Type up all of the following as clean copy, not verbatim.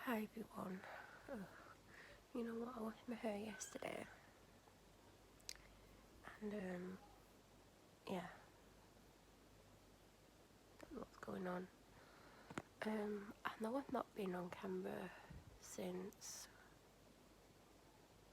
Hi everyone. Oh, you know what? I washed my hair yesterday, and yeah, don't know what's going on. I know I've not been on camera since.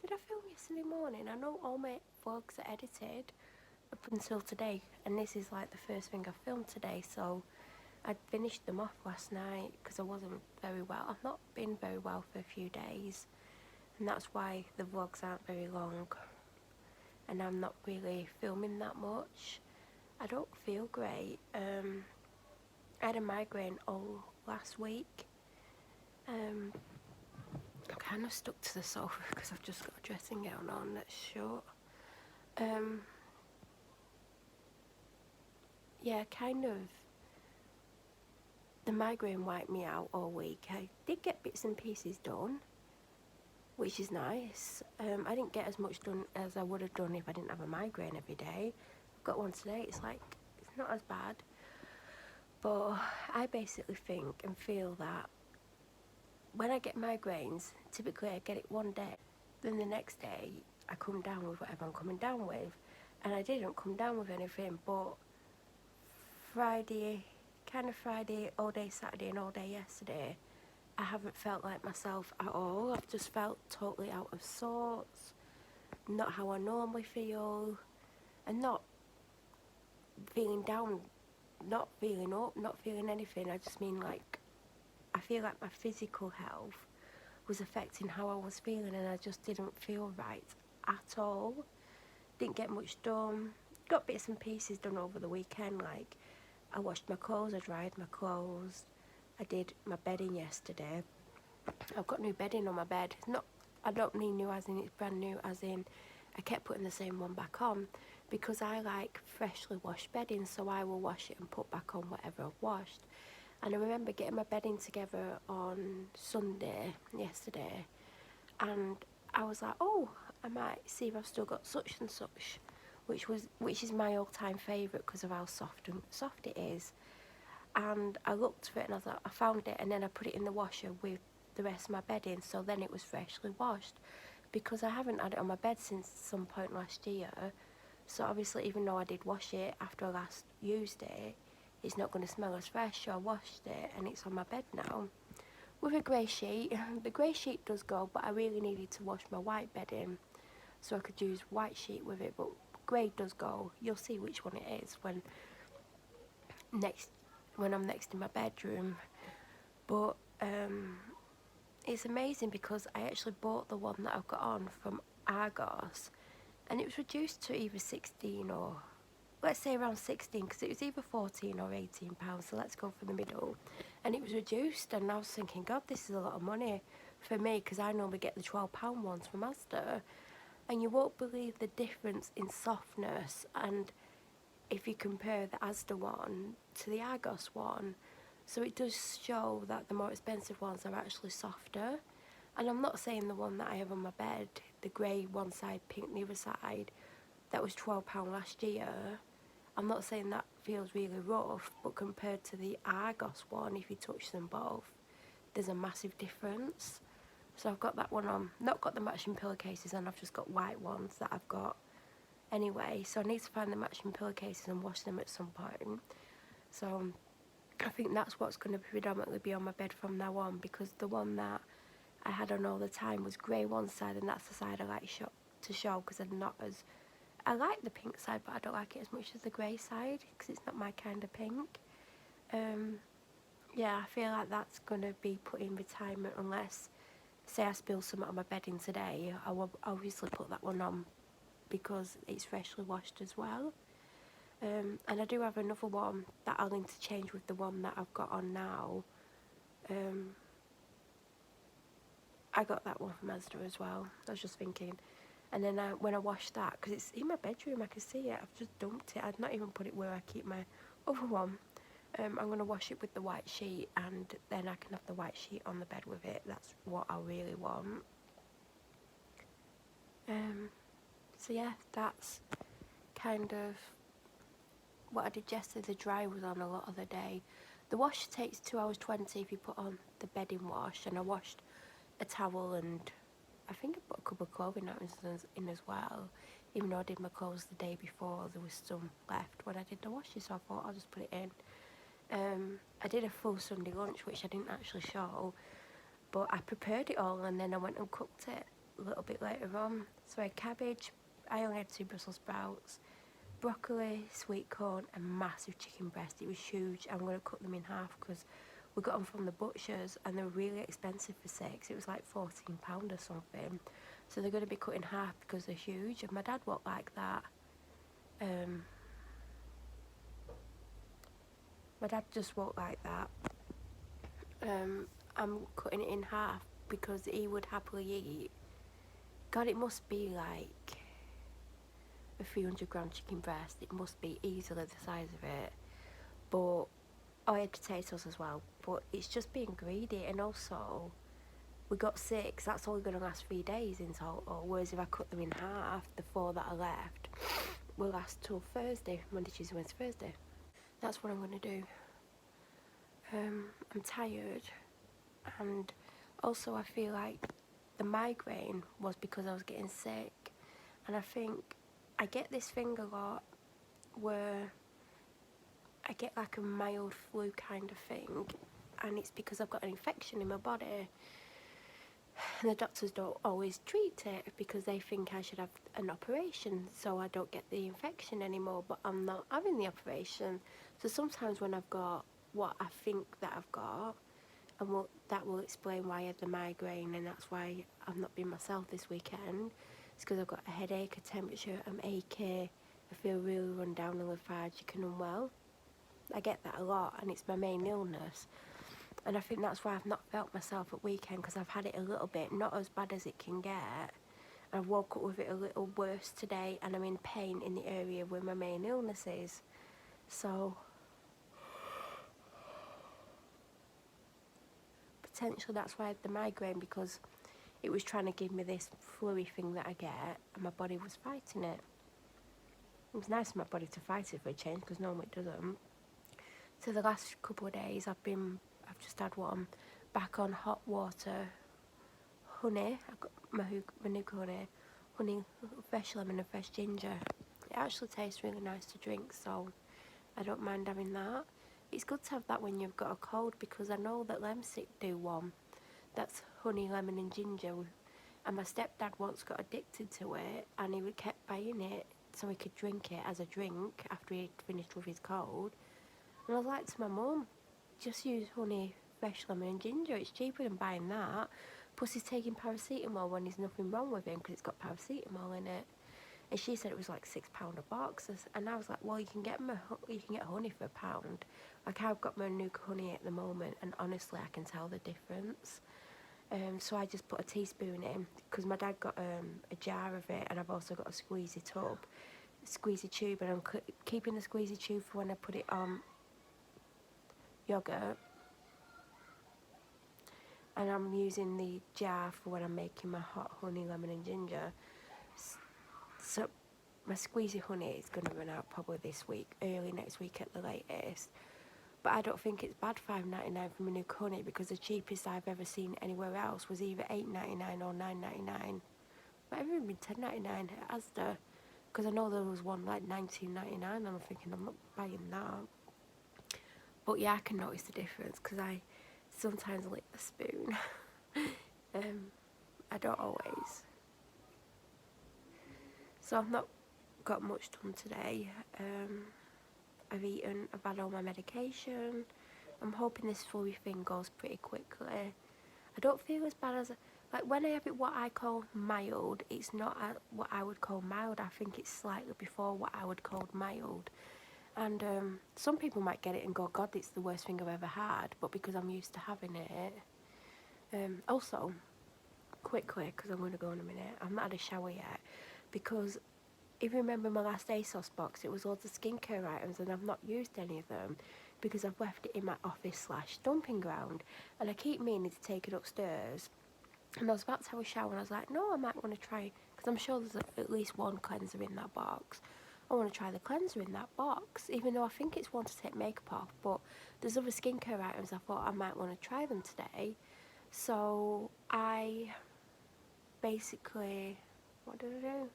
Did I film yesterday morning? I know all my vlogs are edited up until today, and this is like the first thing I filmed today. So I'd finished them off last night because I wasn't very well. I've not been very well for a few days, and that's why the vlogs aren't very long. And I'm not really filming that much. I don't feel great. I had a migraine all last week. I'm kind of stuck to the sofa because I've just got a dressing gown on that's short. Yeah, kind of. The migraine wiped me out all week. I did get bits and pieces done, which is nice. I didn't get as much done as I would have done if I didn't have a migraine every day. I've got one today. It's not as bad. But I basically think and feel that when I get migraines, typically I get it one day, then the next day I come down with whatever I'm coming down with. And I didn't come down with anything, but Friday, all day Saturday and all day yesterday, I haven't felt like myself at all. I've just felt totally out of sorts, not how I normally feel, and not feeling down, not feeling up, not feeling anything. I just mean like, I feel like my physical health was affecting how I was feeling, and I just didn't feel right at all. Didn't get much done. Got bits and pieces done over the weekend, like I washed my clothes, I dried my clothes, I did my bedding yesterday. I've got new bedding on my bed. I don't mean new as in it's brand new, as in I kept putting the same one back on because I like freshly washed bedding, so I will wash it and put back on whatever I've washed. And I remember getting my bedding together on Sunday, yesterday, and I was like, oh, I might see if I've still got such and such, which is my all-time favourite because of how soft it is. And I looked for it and I thought I found it, and then I put it in the washer with the rest of my bedding, so then it was freshly washed because I haven't had it on my bed since some point last year. So obviously, even though I did wash it after I last used it, it's not going to smell as fresh. So I washed it and it's on my bed now with a grey sheet. The grey sheet does go, but I really needed to wash my white bedding so I could use white sheet with it, but grey does go. You'll see which one it is next when I'm next in my bedroom. But it's amazing because I actually bought the one that I've got on from Argos, and it was reduced to either 16 or, let's say, around 16, because it was either 14 or 18 pounds, so let's go for the middle. And it was reduced, and I was thinking, God, this is a lot of money for me, because I normally get the £12 ones from Asda, and you won't believe the difference in softness. And if you compare the Asda one to the Argos one, so it does show that the more expensive ones are actually softer. And I'm not saying the one that I have on my bed, the grey one side, pink the other side, that was £12 last year. I'm not saying that feels really rough, but compared to the Argos one, if you touch them both, there's a massive difference. So I've got that one on. Not got the matching pillowcases on, I've just got white ones that I've got anyway. So I need to find the matching pillowcases and wash them at some point. So I think that's what's going to predominantly be on my bed from now on, because the one that I had on all the time was grey one side, and that's the side I like to show because I like the pink side, but I don't like it as much as the grey side because it's not my kind of pink. Yeah, I feel like that's going to be put in retirement unless, say, I spill some on my bedding today. I will obviously put that one on because it's freshly washed as well. And I do have another one that I'll interchange with the one that I've got on now. I got that one from Asda as well. I was just thinking. And then when I wash that, because it's in my bedroom, I can see it. I've just dumped it. I'd not even put it where I keep my other one. I'm going to wash it with the white sheet, and then I can have the white sheet on the bed with it. That's what I really want. So yeah, that's kind of what I did yesterday. The dry was on a lot of the day. The wash takes 2 hours 20 if you put on the bedding wash, and I washed a towel and I think I put a couple of clothing items in as well. Even though I did my clothes the day before, there was some left when I did the washing, so I thought I'll just put it in. I did a full Sunday lunch, which I didn't actually show, but I prepared it all and then I went and cooked it a little bit later on. So I had cabbage, I only had 2 Brussels sprouts, broccoli, sweet corn, and massive chicken breast. It was huge. I'm going to cut them in half because we got them from the butchers and they're really expensive for 6. It was like £14 or something. So they're going to be cut in half because they're huge, and my dad won't like that. My dad just won't like that. I'm cutting it in half because he would happily eat. God, it must be like a 300-gram chicken breast. It must be easily the size of it. But I had potatoes as well. But it's just being greedy, and also we got 6. That's only going to last 3 days in total. Whereas if I cut them in half, the 4 that are left will last till Thursday, Monday, Tuesday, Wednesday, Thursday. That's what I'm going to do. I'm tired, and also I feel like the migraine was because I was getting sick, and I think I get this thing a lot where I get like a mild flu kind of thing, and it's because I've got an infection in my body, and the doctors don't always treat it because they think I should have an operation so I don't get the infection anymore, but I'm not having the operation. So sometimes when I've got what I think that I've got, and that will explain why I had the migraine, and that's why I've not been myself this weekend. It's because I've got a headache, a temperature, I'm achy, I feel really run down and lethargic and unwell. I get that a lot, and it's my main illness. And I think that's why I've not felt myself at weekend, because I've had it a little bit, not as bad as it can get. I woke up with it a little worse today, and I'm in pain in the area where my main illness is. So potentially that's why I had the migraine, because it was trying to give me this flu-y thing that I get, and my body was fighting it. It was nice for my body to fight it for a change, because normally it doesn't. So the last couple of days I've just had one back on hot water, honey. I've got my Manuka honey, fresh lemon and fresh ginger. It actually tastes really nice to drink, so I don't mind having that. It's good to have that when you've got a cold, because I know that Lemsip do one that's honey, lemon and ginger, and my stepdad once got addicted to it, and he kept buying it so he could drink it as a drink after he'd finished with his cold. And I was like to my mum, just use honey, fresh lemon and ginger, it's cheaper than buying that. Plus he's taking paracetamol when there's nothing wrong with him because it's got paracetamol in it. And she said it was like £6 a box, and I was like, well, you can get honey for £1. Like, I've got my Manuka honey at the moment, and honestly I can tell the difference. So I just put a teaspoon in, because my dad got a jar of it, and I've also got a squeezy tube, and I'm keeping the squeezy tube for when I put it on yogurt, and I'm using the jar for when I'm making my hot honey, lemon and ginger. So my squeezy honey is going to run out probably this week, early next week at the latest. But I don't think it's bad $5.99 for Manuka honey, because the cheapest I've ever seen anywhere else was either $8.99 or $9.99. Might have even been $10.99 at Asda, because I know there was one like $19.99, and I'm thinking I'm not buying that. But yeah, I can notice the difference, because I sometimes lick the spoon. I don't always. So I've not got much done today. I've had all my medication. I'm hoping this flu thing goes pretty quickly. I don't feel as bad as, like, when I have it what I call mild, it's not what I would call mild. I think it's slightly before what I would call mild. And some people might get it and go, God, it's the worst thing I've ever had, but because I'm used to having it. Also, quickly, because I'm going to go in a minute, I've not had a shower yet, because if you remember my last ASOS box, it was loads of skincare items, and I've not used any of them because I've left it in my office/dumping ground, and I keep meaning to take it upstairs. And I was about to have a shower, and I was like, no, I might want to try, because I'm sure there's at least one cleanser in that box. I want to try the cleanser in that box, even though I think it's one to take makeup off, but there's other skincare items I thought I might want to try them today. So I basically, what did I do?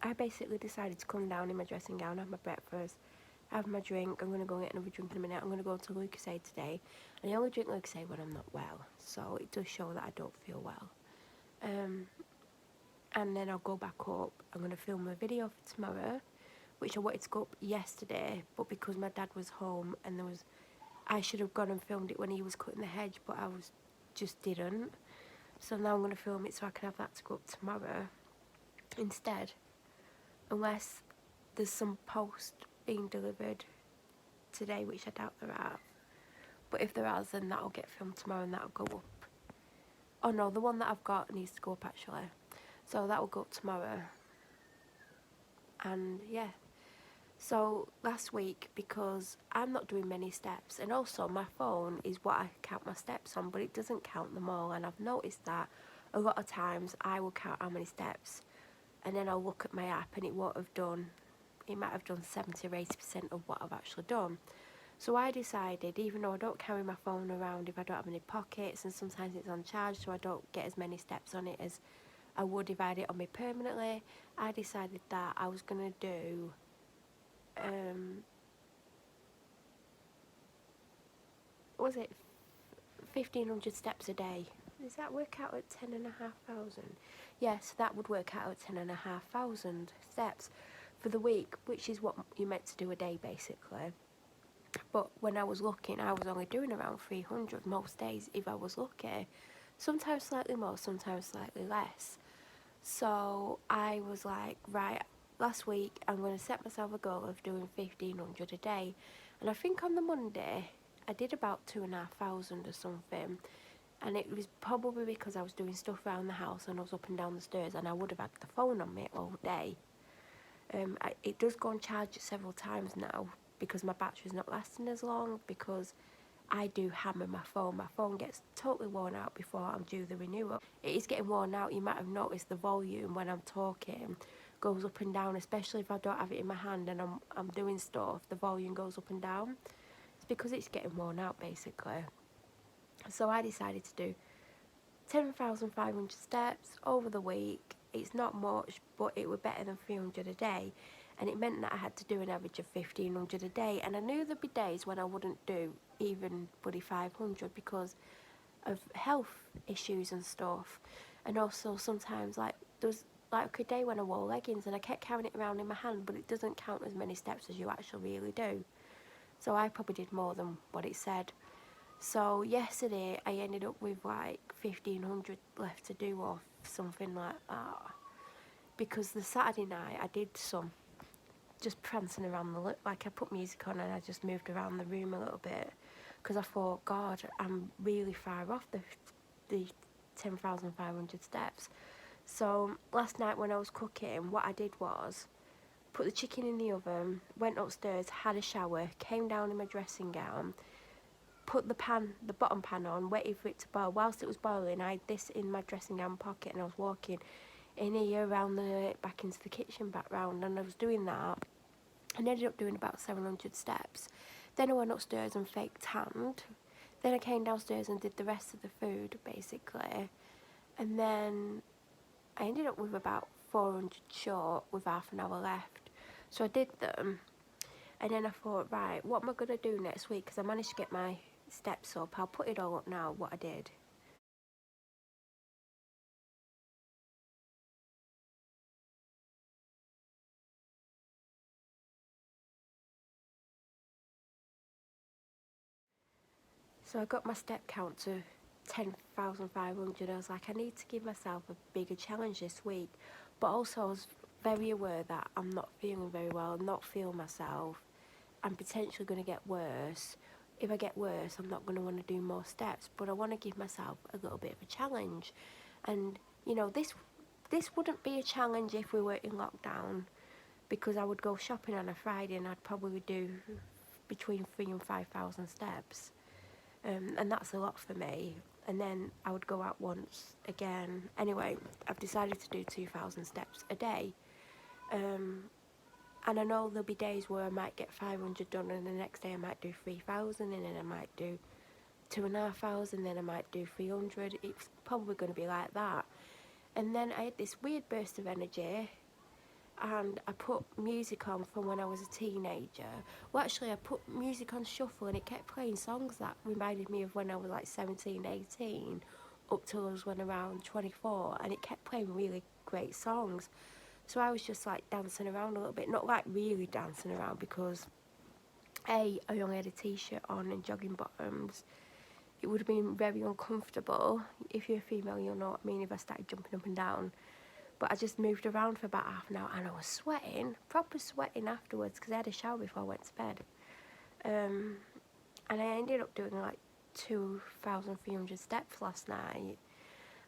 I basically decided to come down in my dressing gown, have my breakfast, have my drink. I'm going to go get another drink in a minute. I'm going to go to Lucozade today. And I only drink Lucozade when I'm not well, so it does show that I don't feel well. And then I'll go back up. I'm going to film a video for tomorrow, which I wanted to go up yesterday, but because my dad was home and I should have gone and filmed it when he was cutting the hedge, but I just didn't. So now I'm going to film it so I can have that to go up tomorrow instead, unless there's some post being delivered today, which I doubt there are. But if there are, then that'll get filmed tomorrow and that'll go up. Oh no, the one that I've got needs to go up actually. So that will go up tomorrow. And yeah. So last week, because I'm not doing many steps, and also my phone is what I count my steps on, but it doesn't count them all. And I've noticed that a lot of times I will count how many steps, and then I'll look at my app and it might have done 70 or 80% of what I've actually done. So I decided, even though I don't carry my phone around if I don't have any pockets, and sometimes it's on charge, so I don't get as many steps on it as I would if I had it on me permanently, I decided that I was going to do 1,500 steps a day. Does that work out at 10,500? Yes, that would work out at 10,500 steps for the week, which is what you're meant to do a day basically. But when I was looking, I was only doing around 300 most days if I was lucky. Sometimes slightly more, sometimes slightly less. So I was like, right, last week I'm going to set myself a goal of doing 1,500 a day. And I think on the Monday I did about 2,500 or something. And it was probably because I was doing stuff around the house and I was up and down the stairs and I would have had the phone on me all day. It does go on charge several times now because my battery's not lasting as long, because I do hammer my phone. My phone gets totally worn out before I'm due the renewal. It is getting worn out. You might have noticed the volume when I'm talking goes up and down, especially if I don't have it in my hand and I'm doing stuff, the volume goes up and down. It's because it's getting worn out basically. So I decided to do 10,500 steps over the week. It's not much, but it were better than 300 a day, and it meant that I had to do an average of 1,500 a day. And I knew there'd be days when I wouldn't do even bloody 500 because of health issues and stuff. And also sometimes, like, there was like a day when I wore leggings and I kept carrying it around in my hand, but it doesn't count as many steps as you actually really do. So I probably did more than what it said. So yesterday I ended up with like 1,500 left to do or something like that, because the Saturday night I did some just prancing around like I put music on and I just moved around the room a little bit, because I thought, God, I'm really far off the 10,500 steps. So last night when I was cooking, what I did was put the chicken in the oven, went upstairs, had a shower, came down in my dressing gown, put the bottom pan on, waited for it to boil. Whilst it was boiling, I had this in my dressing gown pocket and I was walking in here back into the kitchen back round, and I was doing that and ended up doing about 700 steps. Then I went upstairs and faked tanned. Then I came downstairs and did the rest of the food basically, and then I ended up with about 400 short with half an hour left. So I did them, and then I thought, right, what am I going to do next week? Because I managed to get my steps up. I'll put it all up now, what I did. So I got my step count to 10,500. I was like, I need to give myself a bigger challenge this week. But also I was very aware that I'm not feeling very well, not feeling myself. I'm potentially going to get worse. If I get worse, I'm not going to want to do more steps, but I want to give myself a little bit of a challenge. And, you know, this wouldn't be a challenge if we were in lockdown, because I would go shopping on a Friday and I'd probably do between 3,000 and 5,000 steps. And that's a lot for me. and then I would go out once again. Anyway, I've decided to do 2,000 steps a day. And I know there'll be days where I might get 500 done, and the next day I might do 3,000, and then I might do 2,500, then I might do 300. It's probably going to be like that. And then I had this weird burst of energy, and I put music on from when I was a teenager. Well, actually, I put music on shuffle, and it kept playing songs that reminded me of when I was like 17, 18, up till I was when around 24, and it kept playing really great songs. So I was just like dancing around a little bit, not like really dancing around, because I only had a t-shirt on and jogging bottoms. It would have been very uncomfortable. If you're a female, you'll know what I mean, if I started jumping up and down. But I just moved around for about half an hour, and I was sweating, proper sweating afterwards, because I had a shower before I went to bed. And I ended up doing like 2,300 steps last night,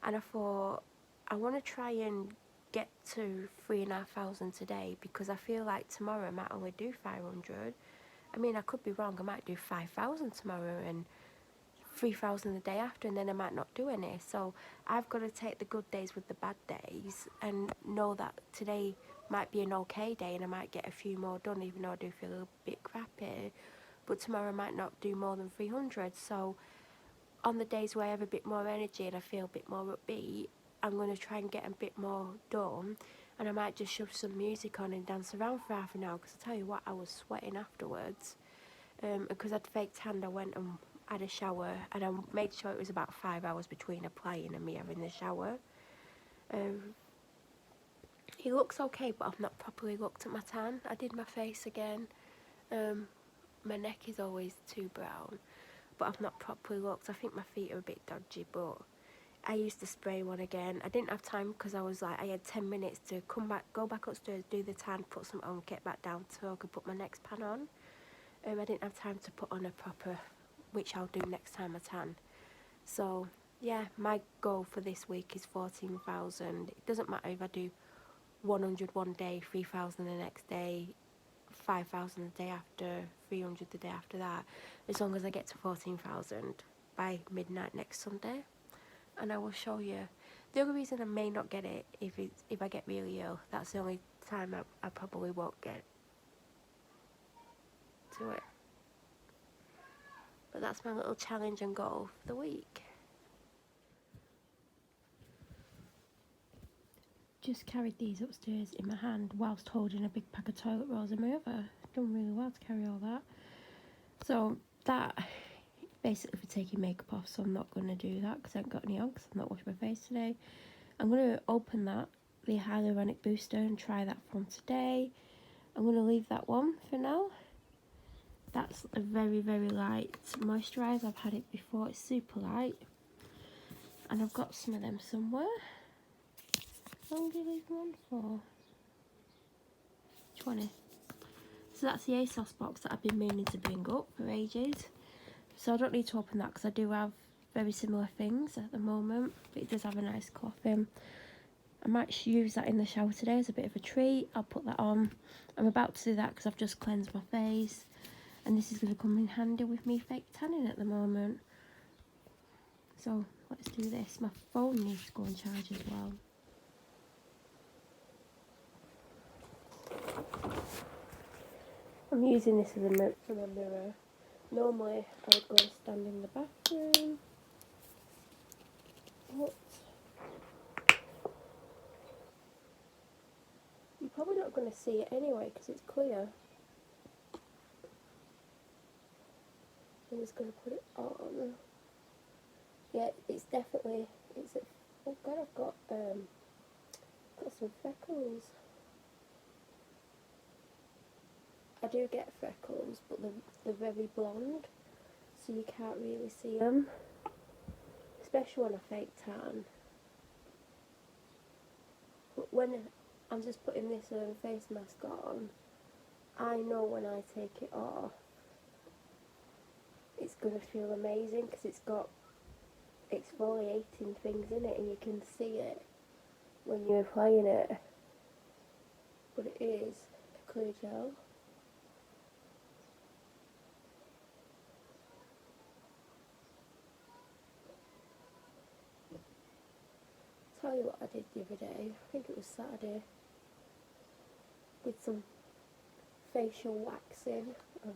and I thought I want to try and get to 3,500 today, because I feel like tomorrow I might only do 500. I mean, I could be wrong, I might do 5,000 tomorrow and 3,000 the day after, and then I might not do any. So I've got to take the good days with the bad days, and know that today might be an okay day and I might get a few more done, even though I do feel a bit crappy. But tomorrow I might not do more than 300. So on the days where I have a bit more energy and I feel a bit more upbeat, I'm going to try and get a bit more done, and I might just shove some music on and dance around for half an hour, because I tell you what, I was sweating afterwards. Because I'd fake tanned, I went and had a shower, and I made sure it was about 5 hours between applying and me having the shower. It looks okay, but I've not properly looked at my tan. I did my face again. My neck is always too brown, but I've not properly looked. I think my feet are a bit dodgy, but I used the spray one again. I didn't have time, because I was like, I had 10 minutes to go back upstairs, do the tan, put some on, get back down so I could put my next pan on. I didn't have time to put on a proper, which I'll do next time I tan. So yeah, my goal for this week is 14,000. It doesn't matter if I do 100 one day, 3,000 the next day, 5,000 the day after, 300 the day after that, as long as I get to 14,000 by midnight next Sunday. And I will show you. The only reason I may not get it if I get really ill. That's the only time I probably won't get to it. But that's my little challenge and goal for the week. Just carried these upstairs in my hand whilst holding a big pack of toilet rolls in my other. Done really well to carry all that. So that basically for taking makeup off, so I'm not going to do that because I haven't got any on, because I've not washed my face today. I'm going to open that, the Hyaluronic Booster, and try that from today. I'm going to leave that one for now. That's a very, very light moisturiser. I've had it before, it's super light. And I've got some of them somewhere. How long do you leave them on for? 20. So that's the ASOS box that I've been meaning to bring up for ages. So I don't need to open that because I do have very similar things at the moment. But it does have a nice coffee. I might use that in the shower today as a bit of a treat. I'll put that on. I'm about to do that because I've just cleansed my face. And this is going to come in handy with me fake tanning at the moment. So let's do this. My phone needs to go on charge as well. I'm using this as a mirror. Normally I would go and stand in the bathroom. But you're probably not going to see it anyway because it's clear. I'm just going to put it on. Yeah, it's definitely, oh god, I've got some freckles. I do get freckles, but they're very blonde, so you can't really see them, especially when I fake tan. But when I'm just putting this face mask on, I know when I take it off, it's going to feel amazing because it's got exfoliating things in it and you can see it when you're applying it. But it is a clear gel. tell you what I did the other day. I think it was Saturday. Did some facial waxing on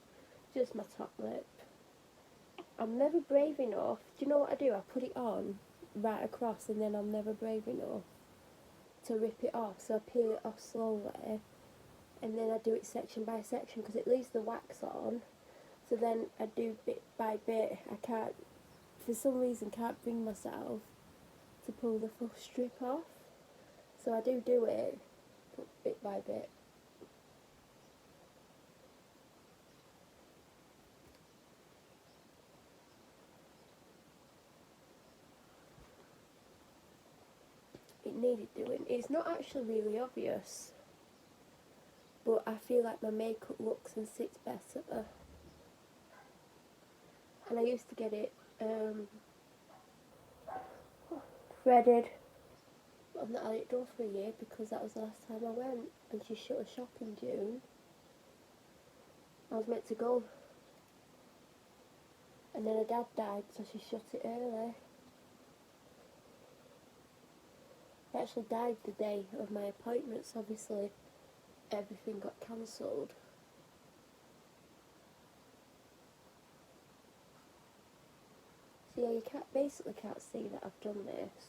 just my top lip. I'm never brave enough. Do you know what I do? I put it on right across, and then I'm never brave enough to rip it off. So I peel it off slowly, and then I do it section by section because it leaves the wax on. So then I do bit by bit. I can't, for some reason, can't bring myself to pull the full strip off. So I do it, but bit by bit. It needed doing. It's not actually really obvious, but I feel like my makeup looks and sits better. And I used to get it threaded. I've not had it done for a year because that was the last time I went, and she shut her shop in June. I was meant to go, and then her dad died, so she shut it early. He actually died the day of my appointment, so obviously everything got cancelled. So yeah, you basically can't see that I've done this.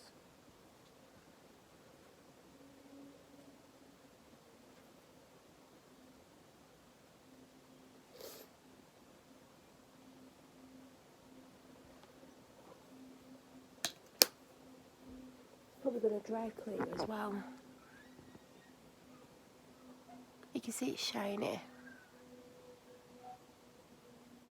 Probably going to dry clean as well. You can see it's shiny.